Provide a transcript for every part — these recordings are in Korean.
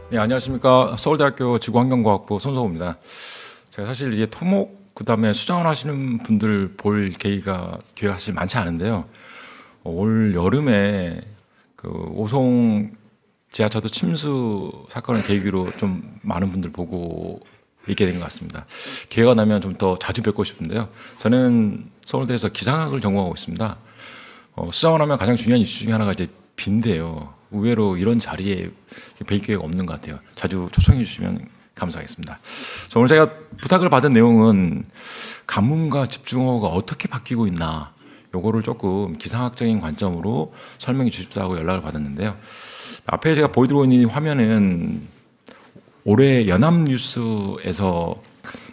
네, 안녕하십니까. 서울대학교 지구환경과학부 손석호입니다. 제가 사실 이제 토목, 그 다음에 수장을 하시는 분들 볼 기회가 사실 많지 않은데요. 올 여름에 그 오송 지하차도 침수 사건을 계기로 좀 많은 분들 보고 있게 된 것 같습니다. 기회가 나면 좀 더 자주 뵙고 싶은데요. 저는 서울대에서 기상학을 전공하고 있습니다. 수장을 하면 가장 중요한 이슈 중에 하나가 이제 비인데요. 의외로 이런 자리에 뵐 기회가 없는 것 같아요. 자주 초청해 주시면 감사하겠습니다. 오늘 제가 부탁을 받은 내용은 가뭄과 집중호우가 어떻게 바뀌고 있나, 요거를 조금 기상학적인 관점으로 설명해 주십사고 연락을 받았는데요. 앞에 제가 보여드리고 있는 화면은 올해 연합뉴스에서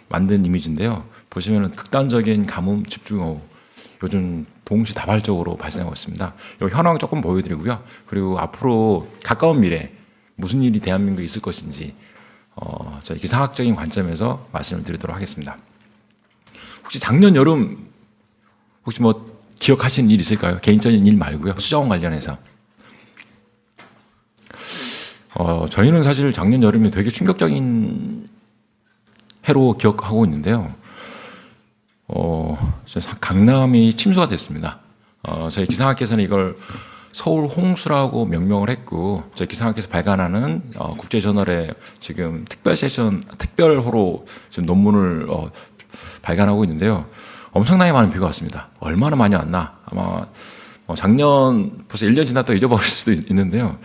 만든 이미지인데요. 보시면 극단적인 가뭄, 집중호우, 요즘 동시다발적으로 발생하고 있습니다. 이 현황 조금 보여드리고요. 그리고 앞으로 가까운 미래 무슨 일이 대한민국에 있을 것인지 저희 기상학적인 관점에서 말씀을 드리도록 하겠습니다. 혹시 작년 여름 혹시 뭐 기억하시는 일 있을까요? 개인적인 일 말고요. 수자원 관련해서. 저희는 사실 작년 여름에 되게 충격적인 해로 기억하고 있는데요. 강남이 침수가 됐습니다. 저희 기상학계에서는 이걸 서울 홍수라고 명명을 했고, 저희 기상학계에서 발간하는 국제저널에 지금 특별호로 지금 논문을 발간하고 있는데요. 엄청나게 많은 비가 왔습니다. 얼마나 많이 왔나? 아마 작년 벌써 1년 지났다 잊어버릴 수도 있는데요.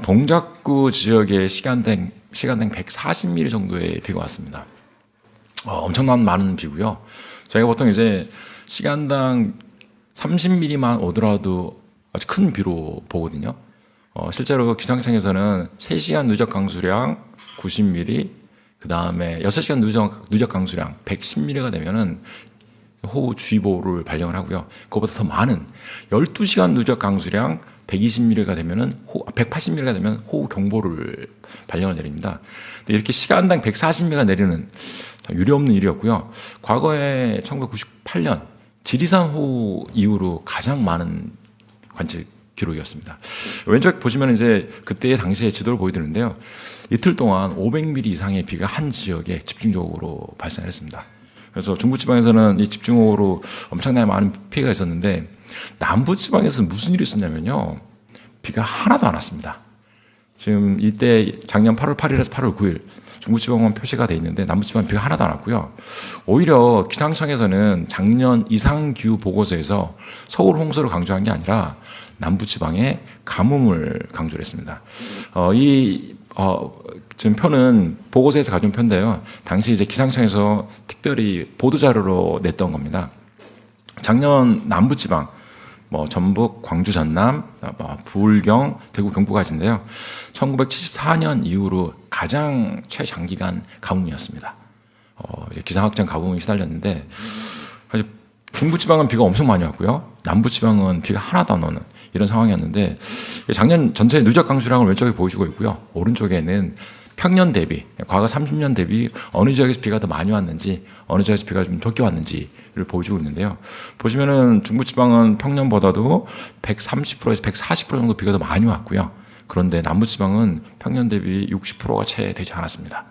동작구 지역에 시간당 140mm 정도의 비가 왔습니다. 엄청난 많은 비고요. 저희가 보통 이제 시간당 30mm만 오더라도 아주 큰 비로 보거든요. 실제로 기상청에서는 3시간 누적 강수량 90mm, 그 다음에 6시간 누적 강수량 110mm가 되면은 호우주의보를 발령을 하고요. 그것보다 더 많은 12시간 누적 강수량 120mm가 되면은 180mm가 되면 호우 경보를 발령을 내립니다. 이렇게 시간당 140mm가 내리는 유례없는 일이었고요. 과거에 1998년 지리산 호우 이후로 가장 많은 관측 기록이었습니다. 왼쪽 보시면 이제 그때의 당시의 지도를 보여드리는데요. 이틀 동안 500mm 이상의 비가 한 지역에 집중적으로 발생했습니다. 그래서 중부지방에서는 이 집중호우로 엄청나게 많은 피해가 있었는데, 남부지방에서는 무슨 일이 있었냐면요. 비가 하나도 안 왔습니다. 지금 이때 작년 8월 8일에서 8월 9일 중부지방만 표시가 돼 있는데 남부지방 비가 하나도 안 왔고요. 오히려 기상청에서는 작년 이상기후 보고서에서 서울 홍수를 강조한 게 아니라 남부지방의 가뭄을 강조를 했습니다. 지금 표는 보고서에서 가져온 표인데요. 당시 이제 기상청에서 특별히 보도자료로 냈던 겁니다. 작년 남부지방, 전북, 광주, 전남, 부울경, 대구, 경북까지인데요. 1974년 이후로 가장 최장기간 가뭄이었습니다. 기상학적 가뭄이 시달렸는데, 사실 중부지방은 비가 엄청 많이 왔고요. 남부지방은 비가 하나도 안 오는 이런 상황이었는데, 작년 전체 누적 강수량을 왼쪽에 보여주고 있고요. 오른쪽에는 평년 대비, 과거 30년 대비 어느 지역에서 비가 더 많이 왔는지, 어느 지역에서 비가 좀 적게 왔는지를 보여주고 있는데요. 보시면은 중부지방은 평년보다도 130%에서 140% 정도 비가 더 많이 왔고요. 그런데 남부지방은 평년 대비 60%가 채 되지 않았습니다.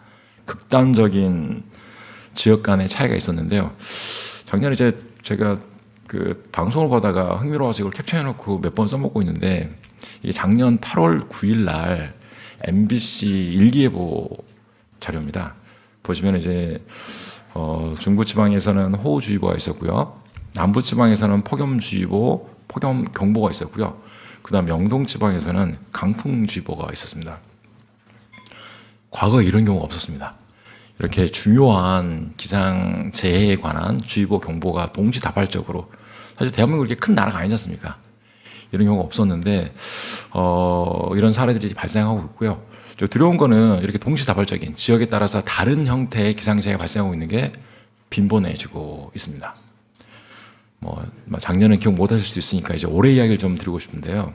극단적인 지역 간의 차이가 있었는데요. 작년에 이제 제가 그 방송을 보다가 흥미로워서 이걸 캡처해놓고 몇 번 써먹고 있는데, 이게 작년 8월 9일 날 MBC 일기예보 자료입니다. 보시면 이제 중부지방에서는 호우주의보가 있었고요. 남부지방에서는 폭염주의보, 폭염경보가 있었고요. 그다음 영동지방에서는 강풍주의보가 있었습니다. 과거에 이런 경우가 없었습니다. 이렇게 중요한 기상재해에 관한 주의보, 경보가 동시다발적으로, 사실 대한민국이 이렇게 큰 나라가 아니지 않습니까? 이런 경우가 없었는데 이런 사례들이 발생하고 있고요. 두려운 거는 이렇게 동시다발적인 지역에 따라서 다른 형태의 기상재해가 발생하고 있는 게 빈번해지고 있습니다. 작년은 기억 못 하실 수 있으니까 이제 올해 이야기를 좀 드리고 싶은데요.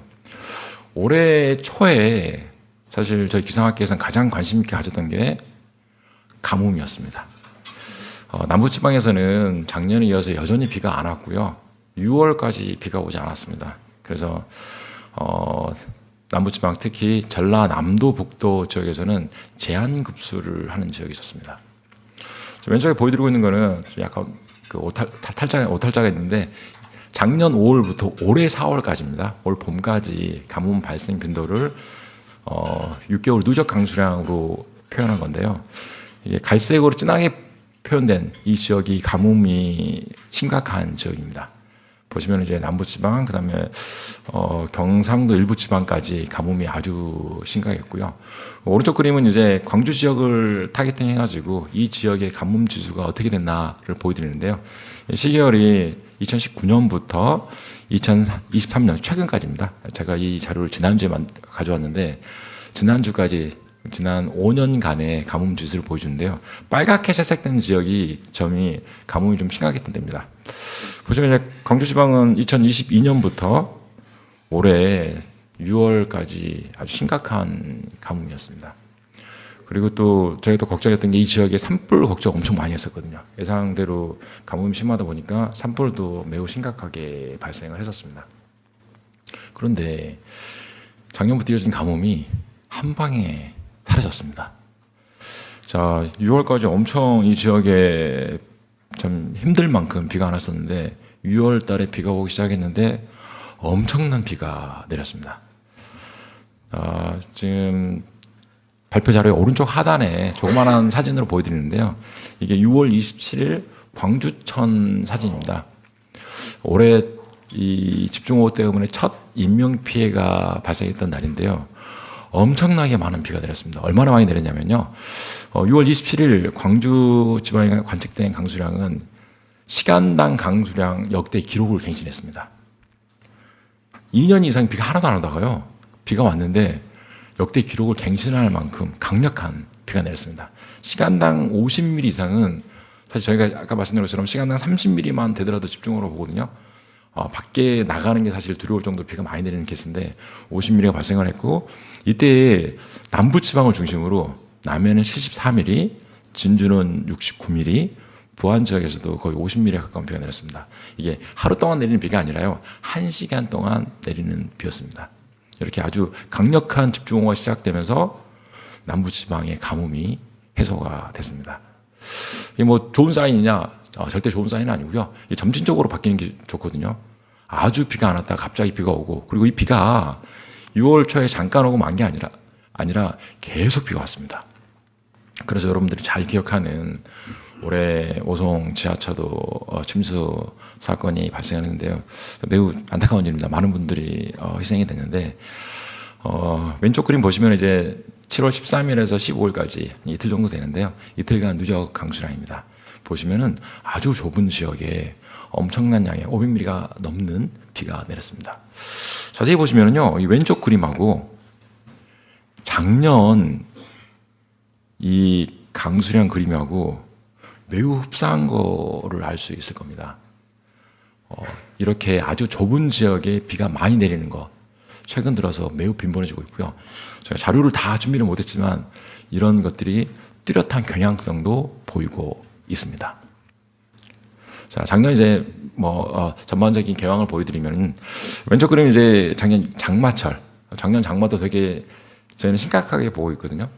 올해 초에 사실 저희 기상학계에서는 가장 관심 있게 가졌던 게 가뭄이었습니다. 남부지방에서는 작년에 이어서 여전히 비가 안 왔고요. 6월까지 비가 오지 않았습니다. 그래서 남부지방 특히 전라남도 북도 지역에서는 제한 급수를 하는 지역이 있었습니다. 왼쪽에 보여드리고 있는 거는 약간 그 오탈자가 있는데 작년 5월부터 올해 4월까지입니다. 올 봄까지 가뭄 발생 빈도를 6개월 누적 강수량으로 표현한 건데요. 이게 갈색으로 진하게 표현된 이 지역이 가뭄이 심각한 지역입니다. 보시면 이제 남부지방, 그다음에 경상도 일부 지방까지 가뭄이 아주 심각했고요. 오른쪽 그림은 이제 광주 지역을 타겟팅 해가지고 이 지역의 가뭄 지수가 어떻게 됐나를 보여드리는데요. 시계열이 2019년부터 2023년 최근까지입니다. 제가 이 자료를 지난주에 가져왔는데 지난주까지 지난 5년간의 가뭄 지수를 보여주는데요. 빨갛게 색색된 점이 가뭄이 좀 심각했던 데입니다. 보시면 이제 광주지방은 2022년부터 올해 6월까지 아주 심각한 가뭄이었습니다. 그리고 또 저희가 또 걱정했던 게 이 지역에 산불 걱정 엄청 많이 했었거든요. 예상대로 가뭄이 심하다 보니까 산불도 매우 심각하게 발생을 했었습니다. 그런데 작년부터 이어진 가뭄이 한 방에 사라졌습니다. 자, 6월까지 엄청 이 지역에 좀 힘들 만큼 비가 안 왔었는데 6월 달에 비가 오기 시작했는데 엄청난 비가 내렸습니다. 지금 발표 자료의 오른쪽 하단에 조그만한 사진으로 보여드리는데요. 이게 6월 27일 광주천 사진입니다. 올해 이 집중호우 때문에 첫 인명피해가 발생했던 날인데요. 엄청나게 많은 비가 내렸습니다. 얼마나 많이 내렸냐면요. 6월 27일 광주 지방에 관측된 강수량은 시간당 강수량 역대 기록을 갱신했습니다. 2년 이상 비가 하나도 안 오다가요. 비가 왔는데 역대 기록을 갱신할 만큼 강력한 비가 내렸습니다. 시간당 50mm 이상은 사실 저희가 아까 말씀드린 것처럼 시간당 30mm만 되더라도 집중호우로 보거든요. 밖에 나가는 게 사실 두려울 정도로 비가 많이 내리는 케이스인데 50mm가 발생을 했고 이때 남부지방을 중심으로 남해는 74mm, 진주는 69mm, 부안 지역에서도 거의 50mm에 가까운 비가 내렸습니다. 이게 하루 동안 내리는 비가 아니라요. 1시간 동안 내리는 비였습니다. 이렇게 아주 강력한 집중호우가 시작되면서 남부지방의 가뭄이 해소가 됐습니다. 이게 뭐 좋은 사인이냐? 절대 좋은 사인은 아니고요. 점진적으로 바뀌는 게 좋거든요. 아주 비가 안 왔다가 갑자기 비가 오고, 그리고 이 비가 6월 초에 잠깐 오고 만 게 아니라 계속 비가 왔습니다. 그래서 여러분들이 잘 기억하는 올해 오송 지하차도 침수 사건이 발생했는데요. 매우 안타까운 일입니다. 많은 분들이 희생이 됐는데, 왼쪽 그림 보시면 이제 7월 13일에서 15일까지 이틀 정도 되는데요. 이틀간 누적 강수량입니다. 보시면은 아주 좁은 지역에 엄청난 양의 500mm가 넘는 비가 내렸습니다. 자세히 보시면은요, 이 왼쪽 그림하고 작년 이 강수량 그림하고 매우 흡사한 거를 알 수 있을 겁니다. 이렇게 아주 좁은 지역에 비가 많이 내리는 거 최근 들어서 매우 빈번해지고 있고요. 제가 자료를 다 준비를 못했지만 이런 것들이 뚜렷한 경향성도 보이고 있습니다. 자, 작년 이제 전반적인 개황을 보여드리면 왼쪽 그림 이제 작년 장마철, 작년 장마도 되게 저희는 심각하게 보고 있거든요.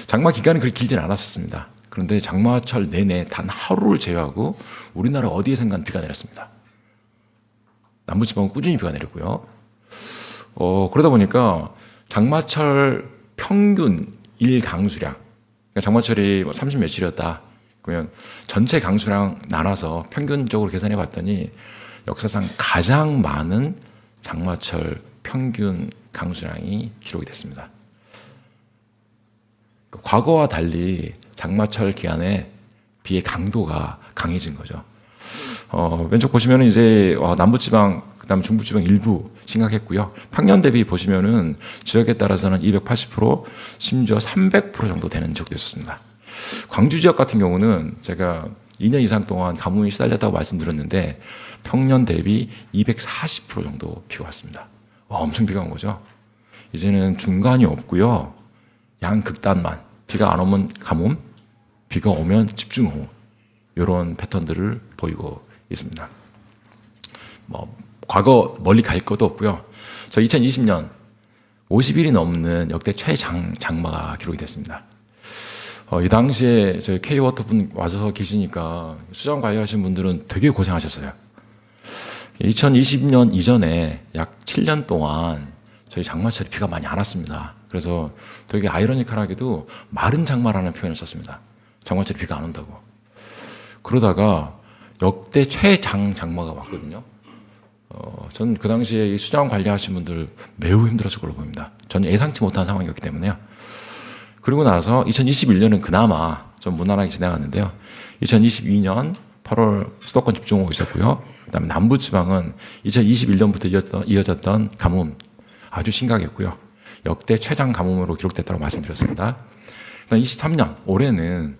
장마 기간은 그렇게 길진 않았습니다. 그런데 장마철 내내 단 하루를 제외하고 우리나라 어디에선가 비가 내렸습니다. 남부지방은 꾸준히 비가 내렸고요. 그러다 보니까 장마철 평균 일 강수량, 그러니까 장마철이 30 며칠이었다. 그러면 전체 강수량 나눠서 평균적으로 계산해 봤더니 역사상 가장 많은 장마철 평균 강수량이 기록이 됐습니다. 과거와 달리 장마철 기간에 비의 강도가 강해진 거죠. 왼쪽 보시면은 이제 남부지방, 그다음에 중부지방 일부 심각했고요. 평년 대비 보시면은 지역에 따라서는 280%, 심지어 300% 정도 되는 지역도 있었습니다. 광주 지역 같은 경우는 제가 2년 이상 동안 가뭄이 시달렸다고 말씀드렸는데 평년 대비 240% 정도 비가 왔습니다. 엄청 비가 온 거죠. 이제는 중간이 없고요. 양극단만, 비가 안 오면 가뭄, 비가 오면 집중호우, 이런 패턴들을 보이고 있습니다. 과거 멀리 갈 것도 없고요. 저 2020년 50일이 넘는 역대 최장마가 기록이 됐습니다. 이 당시에 저희 K워터 분 와서 계시니까 수장 관리하신 분들은 되게 고생하셨어요. 2020년 이전에 약 7년 동안 저희 장마철에 비가 많이 안 왔습니다. 그래서 되게 아이러니컬하게도 마른 장마라는 표현을 썼습니다. 장마철에 비가 안 온다고. 그러다가 역대 최장마가 왔거든요. 저는 그 당시에 이 수장 관리하신 분들 매우 힘들었을 걸로 보입니다. 저는 예상치 못한 상황이었기 때문에요. 그리고 나서 2021년은 그나마 좀 무난하게 지나갔는데요. 2022년 8월 수도권 집중호우 있었고요. 그다음에 남부지방은 2021년부터 이어졌던 가뭄 아주 심각했고요. 역대 최장 가뭄으로 기록됐다고 말씀드렸습니다. 그다음 23년 올해는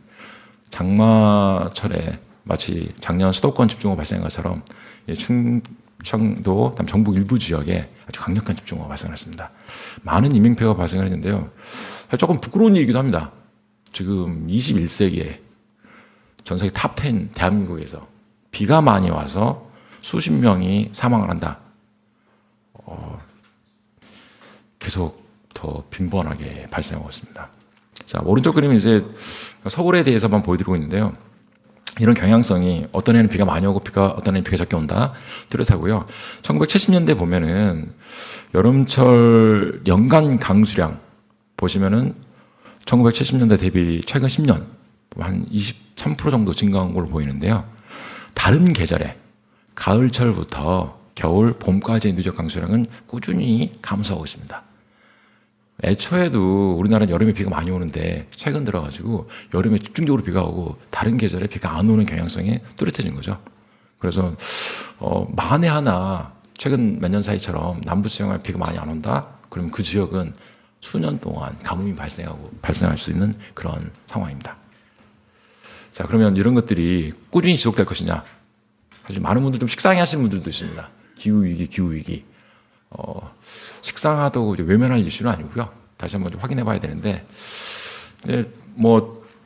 장마철에 마치 작년 수도권 집중호우 발생한 것처럼 충청도, 그다음 전북 일부 지역에 아주 강력한 집중호우가 발생했습니다. 많은 인명피해가 발생을 했는데요. 조금 부끄러운 일이기도 합니다. 지금 21세기에 전 세계 탑10 대한민국에서 비가 많이 와서 수십 명이 사망을 한다. 계속 더 빈번하게 발생하고 있습니다. 자, 오른쪽 그림은 이제 서울에 대해서만 보여드리고 있는데요. 이런 경향성이 어떤 해는 비가 많이 오고 어떤 해는 비가 적게 온다 뚜렷하고요. 1970년대 보면은 여름철 연간 강수량 보시면은 1970년대 대비 최근 10년 한 23% 정도 증가한 걸로 보이는데요. 다른 계절에 가을철부터 겨울, 봄까지의 누적 강수량은 꾸준히 감소하고 있습니다. 애초에도 우리나라는 여름에 비가 많이 오는데 최근 들어가지고 여름에 집중적으로 비가 오고 다른 계절에 비가 안 오는 경향성이 뚜렷해진 거죠. 그래서 만에 하나 최근 몇 년 사이처럼 남부 지역에 비가 많이 안 온다? 그러면 그 지역은 수년 동안 가뭄이 발생할 수 있는 그런 상황입니다. 자, 그러면 이런 것들이 꾸준히 지속될 것이냐? 사실 많은 분들 좀 식상해 하시는 분들도 있습니다. 기후위기. 식상하다고 외면할 이슈는 아니고요. 다시 한번 좀 확인해 봐야 되는데,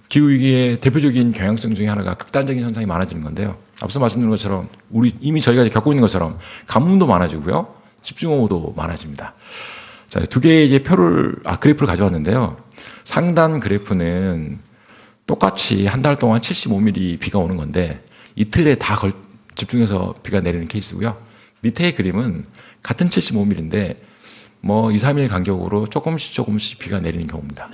기후위기의 대표적인 경향성 중에 하나가 극단적인 현상이 많아지는 건데요. 앞서 말씀드린 것처럼 이미 저희가 겪고 있는 것처럼 가뭄도 많아지고요. 집중호우도 많아집니다. 자, 두 개의 그래프를 가져왔는데요. 상단 그래프는 똑같이 한 달 동안 75mm 비가 오는 건데 이틀에 다 집중해서 비가 내리는 케이스고요. 밑에 그림은 같은 75mm인데 2, 3일 간격으로 조금씩 비가 내리는 경우입니다.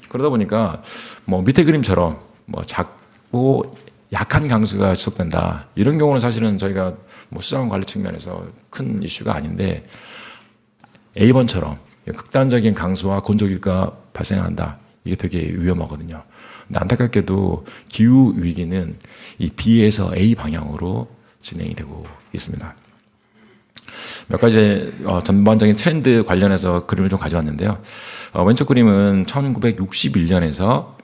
그러다 보니까 밑에 그림처럼 작고 약한 강수가 지속된다. 이런 경우는 사실은 저희가 수자원 관리 측면에서 큰 이슈가 아닌데 A번처럼 극단적인 강수와 건조기가 발생한다. 이게 되게 위험하거든요. 근데 안타깝게도 기후 위기는 이 B에서 A 방향으로 진행이 되고 있습니다. 몇 가지 전반적인 트렌드 관련해서 그림을 좀 가져왔는데요. 왼쪽 그림은 1961년에서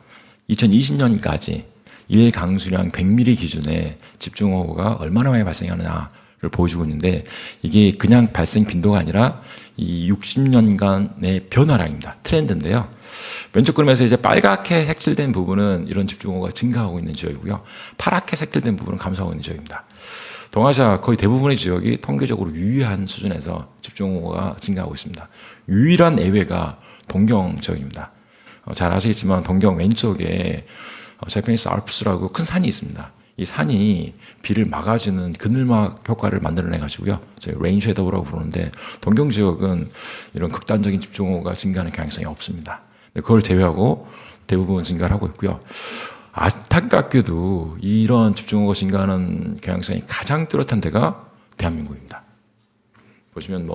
2020년까지 일 강수량 100mm 기준의 집중호우가 얼마나 많이 발생하느냐를 보여주고 있는데 이게 그냥 발생 빈도가 아니라 이 60년간의 변화량입니다. 트렌드인데요. 왼쪽 그림에서 이제 빨갛게 색칠된 부분은 이런 집중호우가 증가하고 있는 지역이고요. 파랗게 색칠된 부분은 감소하고 있는 지역입니다. 동아시아 거의 대부분의 지역이 통계적으로 유의한 수준에서 집중호우가 증가하고 있습니다. 유일한 예외가 동경 지역입니다. 잘 아시겠지만 동경 왼쪽에 재패니스 알프스라고 큰 산이 있습니다. 이 산이 비를 막아주는 그늘막 효과를 만들어내 가지고요. 저희 레인 섀도우라고 부르는데 동경 지역은 이런 극단적인 집중호우가 증가하는 경향성이 없습니다. 그걸 제외하고 대부분 증가를 하고 있고요. 안타깝게도 이런 집중호우가 증가하는 경향성이 가장 뚜렷한 데가 대한민국입니다. 보시면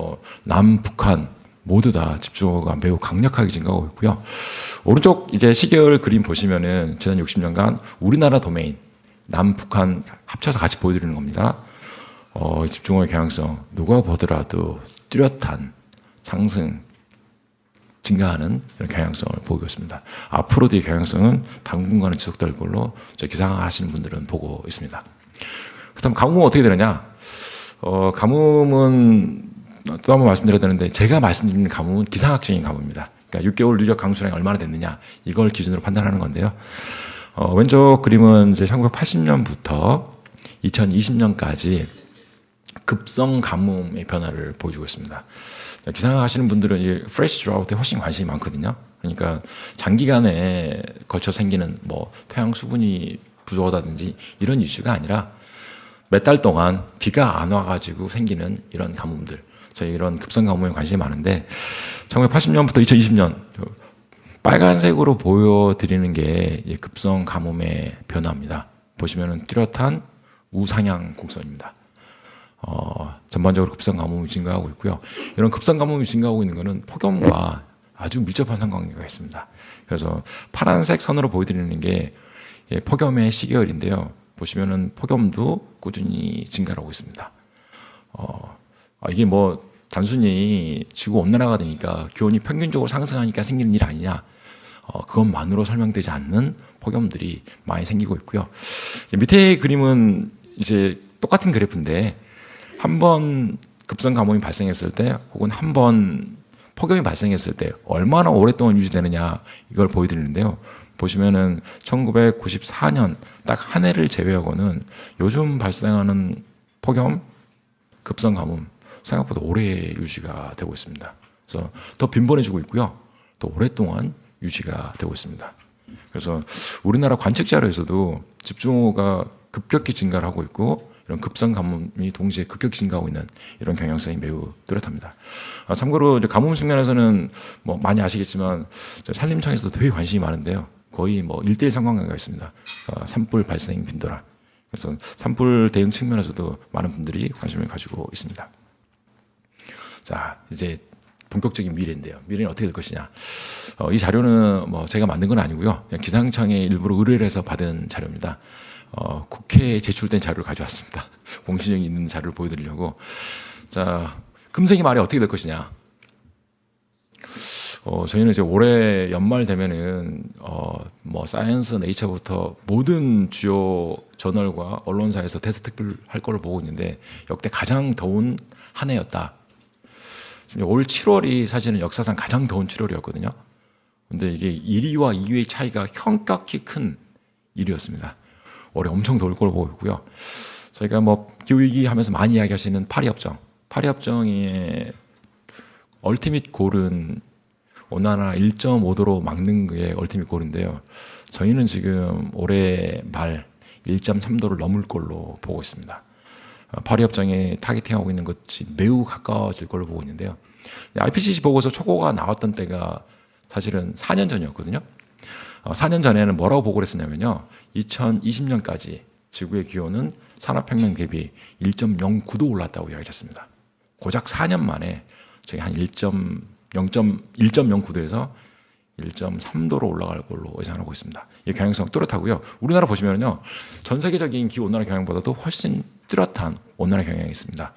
남북한 모두 다 집중호우가 매우 강력하게 증가하고 있고요. 오른쪽 이제 시계열 그림 보시면은 지난 60년간 우리나라 도메인 남북한 합쳐서 같이 보여드리는 겁니다. 집중호우의 경향성 누가 보더라도 뚜렷한 상승 증가하는 이런 경향성을 보이고 있습니다. 앞으로도 이 경향성은 당분간은 지속될 걸로 기상하시는 분들은 보고 있습니다. 그렇다면 가뭄은 어떻게 되느냐? 가뭄은 또 한번 말씀드려야 되는데 제가 말씀드리는 가뭄은 기상학적인 가뭄입니다. 그러니까 6개월 누적 강수량이 얼마나 됐느냐 이걸 기준으로 판단하는 건데요. 왼쪽 그림은 이제 1980년부터 2020년까지 급성 가뭄의 변화를 보여주고 있습니다. 기상하시는 분들은 이 프레시 드라우트에 훨씬 관심이 많거든요. 그러니까 장기간에 걸쳐 생기는 뭐 토양 수분이 부족하다든지 이런 이슈가 아니라 몇 달 동안 비가 안 와가지고 생기는 이런 가뭄들, 저희 이런 급성 가뭄에 관심이 많은데 1980년부터 2020년 빨간색으로 보여드리는 게 급성 가뭄의 변화입니다. 보시면은 뚜렷한 우상향 곡선입니다. 전반적으로 급성 가뭄이 증가하고 있고요. 이런 급성 가뭄이 증가하고 있는 것은 폭염과 아주 밀접한 상관관계가 있습니다. 그래서 파란색 선으로 보여드리는 게 폭염의 시계열인데요. 보시면은 폭염도 꾸준히 증가하고 있습니다. 이게 뭐 단순히 지구 온난화가 되니까 기온이 평균적으로 상승하니까 생기는 일 아니냐? 그것만으로 설명되지 않는 폭염들이 많이 생기고 있고요. 밑에 그림은 이제 똑같은 그래프인데 한 번 급성 가뭄이 발생했을 때 혹은 한 번 폭염이 발생했을 때 얼마나 오랫동안 유지되느냐 이걸 보여드리는데요. 보시면은 1994년 딱 한 해를 제외하고는 요즘 발생하는 폭염, 급성 가뭄 생각보다 오래 유지가 되고 있습니다. 그래서 더 빈번해지고 있고요. 더 오랫동안 유지가 되고 있습니다. 그래서 우리나라 관측 자료에서도 집중호우가 급격히 증가를 하고 있고 이런 급성 가뭄이 동시에 급격히 증가하고 있는 이런 경향성이 매우 뚜렷합니다. 참고로 이제 가뭄 측면에서는 뭐 많이 아시겠지만 산림청에서도 되게 관심이 많은데요. 거의 뭐 1대1 상관관계가 있습니다. 산불 발생 빈도랑. 그래서 산불 대응 측면에서도 많은 분들이 관심을 가지고 있습니다. 자, 이제 본격적인 미래인데요. 미래는 어떻게 될 것이냐. 이 자료는 뭐 제가 만든 건 아니고요. 그냥 기상청에 일부러 의뢰를 해서 받은 자료입니다. 국회에 제출된 자료를 가져왔습니다. 공신력이 있는 자료를 보여드리려고. 자, 금생이 말이 어떻게 될 것이냐. 저희는 이제 올해 연말 되면은 뭐 사이언스, 네이처부터 모든 주요 저널과 언론사에서 테스트 특별할 걸로 보고 있는데 역대 가장 더운 한 해였다. 올 7월이 사실은 역사상 가장 더운 7월이었거든요. 근데 이게 1위와 2위의 차이가 현격히 큰 일이었습니다. 올해 엄청 더울 걸로 보고 있고요. 저희가 뭐 기후위기 하면서 많이 이야기하시는 파리협정. 파리협정의 얼티밋 골은 온난화 1.5도로 막는 게 얼티밋 골인데요. 저희는 지금 올해 말 1.3도를 넘을 걸로 보고 있습니다. 파리협정에 타겟팅하고 있는 것이 매우 가까워질 걸로 보고 있는데요. IPCC 보고서 초고가 나왔던 때가 사실은 4년 전이었거든요. 4년 전에는 뭐라고 보고를 했었냐면요. 2020년까지 지구의 기온은 산업혁명 대비 1.09도 올랐다고 이야기를 했습니다. 고작 4년 만에 저희 한 1.09도에서 1.3도로 올라갈 걸로 예상하고 있습니다. 이 경향성 뚜렷하고요. 우리나라 보시면요, 전 세계적인 기후 온난화 경향보다도 훨씬 뚜렷한 온난화 경향이 있습니다.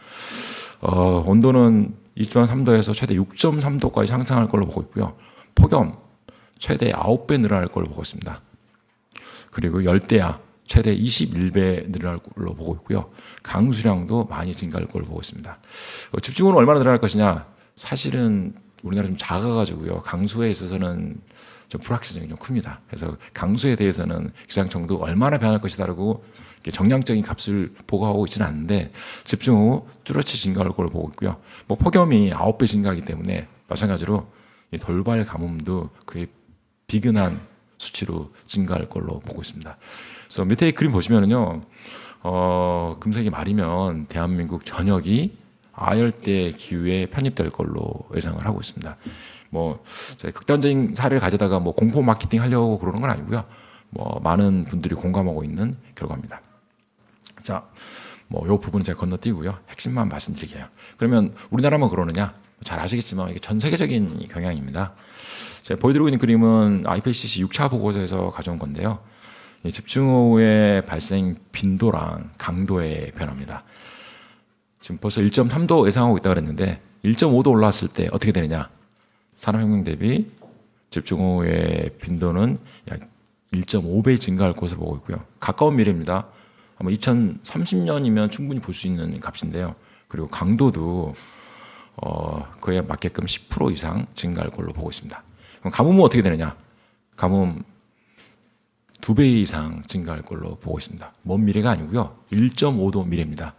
온도는 2.3도에서 최대 6.3도까지 상승할 걸로 보고 있고요. 폭염 최대 9배 늘어날 걸로 보고 있습니다. 그리고 열대야 최대 21배 늘어날 걸로 보고 있고요. 강수량도 많이 증가할 걸로 보고 있습니다. 집중호우는 얼마나 늘어날 것이냐? 사실은 우리나라 좀 작아가지고요. 강수에 있어서는 좀 불확실성이 좀 큽니다. 그래서 강수에 대해서는 기상청도 얼마나 변할 것이다라고 정량적인 값을 보고하고 있지는 않는데 집중호우 뚜렷이 증가할 걸로 보고 있고요. 뭐 폭염이 9배 증가하기 때문에 마찬가지로 이 돌발 가뭄도 그의 비근한 수치로 증가할 걸로 보고 있습니다. 그래서 밑에 그림 보시면은요, 금세기 말이면 대한민국 전역이 아열대 기후에 편입될 걸로 예상을 하고 있습니다. 뭐 극단적인 사례를 가져다가 뭐 공포 마케팅 하려고 그러는 건 아니고요. 뭐 많은 분들이 공감하고 있는 결과입니다. 자, 뭐 이 부분은 제가 건너뛰고요. 핵심만 말씀드릴게요. 그러면 우리나라만 그러느냐? 잘 아시겠지만 이게 전 세계적인 경향입니다. 제가 보여드리고 있는 그림은 IPCC 6차 보고서에서 가져온 건데요. 집중호우의 발생 빈도랑 강도의 변화입니다. 지금 벌써 1.3도 예상하고 있다고 그랬는데 1.5도 올라왔을 때 어떻게 되느냐? 산업혁명 대비 집중호우의 빈도는 약 1.5배 증가할 것으로 보고 있고요. 가까운 미래입니다. 아마 2030년이면 충분히 볼 수 있는 값인데요. 그리고 강도도 그에 맞게끔 10% 이상 증가할 걸로 보고 있습니다. 그럼 가뭄은 어떻게 되느냐? 가뭄 2배 이상 증가할 걸로 보고 있습니다. 먼 미래가 아니고요. 1.5도 미래입니다.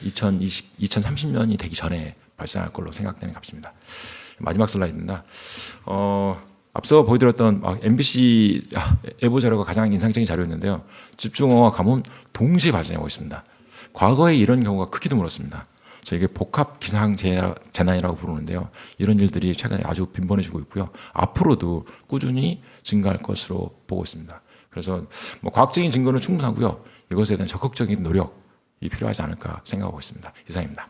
2030년이 되기 전에 발생할 걸로 생각되는 값입니다. 마지막 슬라이드입니다. 앞서 보여드렸던 MBC 예보 자료가 가장 인상적인 자료였는데요. 집중호우와 가뭄 동시에 발생하고 있습니다. 과거에 이런 경우가 크게 드물었습니다. 이게 복합 기상 재난이라고 부르는데요. 이런 일들이 최근에 아주 빈번해지고 있고요. 앞으로도 꾸준히 증가할 것으로 보고 있습니다. 그래서 과학적인 증거는 충분하고요. 이것에 대한 적극적인 노력이 필요하지 않을까 생각하고 있습니다. 이상입니다.